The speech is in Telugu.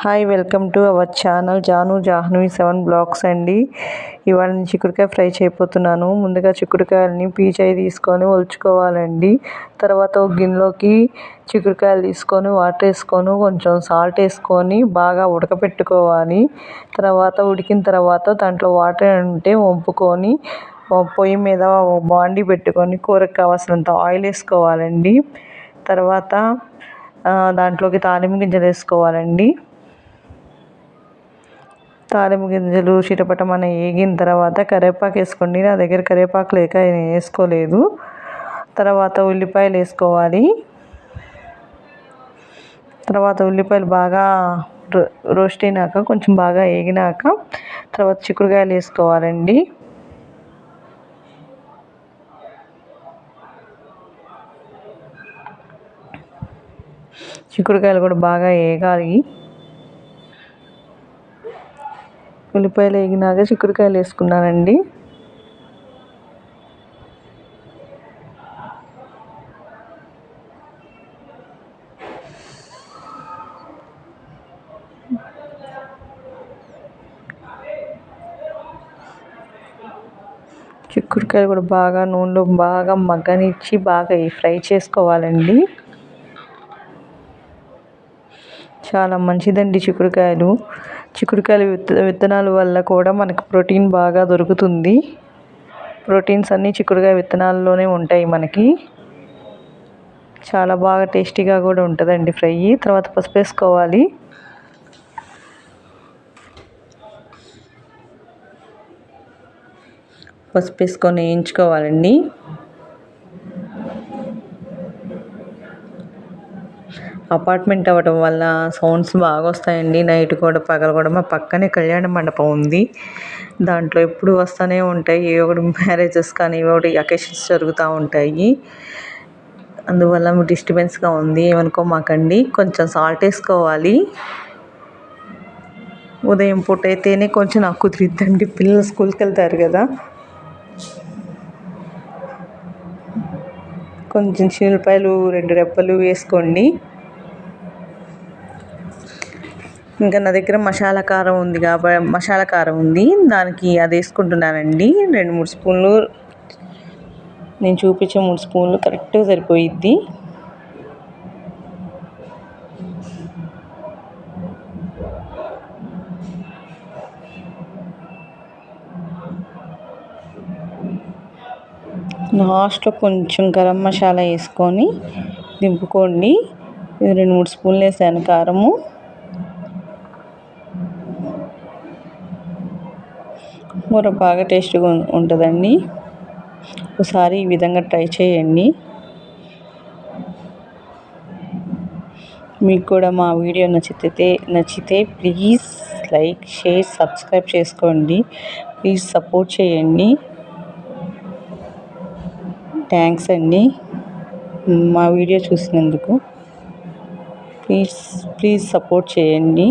Hi, welcome to our channel Jaanu Jahnavi 7 blogs అండి. ఇవాళ నేను చిక్కుడుకాయ ఫ్రై చేయబోతున్నాను. ముందుగా చిక్కుడుకాయలని పీచు తీసుకొని ఒలుచుకోవాలండి. తర్వాత ఒక గిన్నెలోకి చిక్కుడుకాయలు తీసుకొని వాటర్ వేసుకొని కొంచెం సాల్ట్ వేసుకొని బాగా ఉడకపెట్టుకోవాలి. తర్వాత ఉడికిన తర్వాత దాంట్లో వాటర్ ఉంటే వంపుకొని పొయ్యి మీద బాండీ పెట్టుకొని కూరకు కావాల్సినంత ఆయిల్ వేసుకోవాలండి. తర్వాత దాంట్లోకి తాలింపు గింజలు వేసుకోవాలండి. తాలింపు గింజలు చిటపటమని వేగిన తర్వాత కరివేపాకు వేసుకోండి. నా దగ్గర కరివేపాకు లేక వేసుకోలేదు. తర్వాత ఉల్లిపాయలు వేసుకోవాలి. తర్వాత ఉల్లిపాయలు బాగా రోస్ట్ అయినాక కొంచెం బాగా వేగినాక తర్వాత చిక్కుడుకాయలు వేసుకోవాలండి. చిక్కుడుకాయలు కూడా బాగా వేగాలి. ఉల్లిపాయలు వేగినాక చిక్కుడుకాయలు వేసుకున్నానండి. చిక్కుడుకాయలు కూడా బాగా నూనెలో బాగా మగ్గనిచ్చి బాగా ఫ్రై చేసుకోవాలండి. చాలా మంచిదండి చిక్కుడుకాయలు. విత్తనాల వల్ల కూడా మనకు ప్రోటీన్ బాగా దొరుకుతుంది. ప్రోటీన్స్ అన్నీ చిక్కుడుకాయ విత్తనాల్లోనే ఉంటాయి మనకి. చాలా బాగా టేస్టీగా కూడా ఉంటుందండి ఫ్రై. తర్వాత పసుపు వేసుకోవాలి. పసుపు వేసుకొని వేయించుకోవాలండి. అపార్ట్మెంట్ అవ్వడం వల్ల సౌండ్స్ బాగా వస్తాయండి. నైట్ కూడా పగలు కూడా. మా పక్కనే కళ్యాణ మండపం ఉంది. దాంట్లో ఎప్పుడు వస్తూనే ఉంటాయి. ఏ ఒకటి మ్యారేజెస్ కానీ ఏ ఒకటి అకేషన్స్ జరుగుతూ ఉంటాయి. అందువల్ల డిస్టర్బెన్స్గా ఉంది, ఏమనుకోమాకండి. కొంచెం సాల్ట్ వేసుకోవాలి. ఉదయం పూట అయితేనే కొంచెం నాకు కుదిరిద్దండి, పిల్లలు స్కూల్కి వెళ్తారు కదా. కొంచెం చిన్నులపాయలు 2 రెప్పలు వేసుకోండి. ఇంకా నా దగ్గర మసాలా కారం ఉంది, దానికి అది వేసుకుంటున్నానండి. 2-3 స్పూన్లు, నేను చూపించే 3 స్పూన్లు కరెక్ట్గా సరిపోయిద్ది. లాస్ట్లో కొంచెం గరం మసాలా వేసుకొని దింపుకోండి. 2-3 స్పూన్లు వేసాను కారము. కూర బాగా టేస్ట్గా ఉంటుందండి. ఒకసారి ఈ విధంగా ట్రై చేయండి. మీకు కూడా మా వీడియో నచ్చితే ప్లీజ్ లైక్, షేర్, సబ్స్క్రైబ్ చేసుకోండి. ప్లీజ్ సపోర్ట్ చేయండి. థ్యాంక్స్ అండి మా వీడియో చూసినందుకు. ప్లీజ్ సపోర్ట్ చేయండి.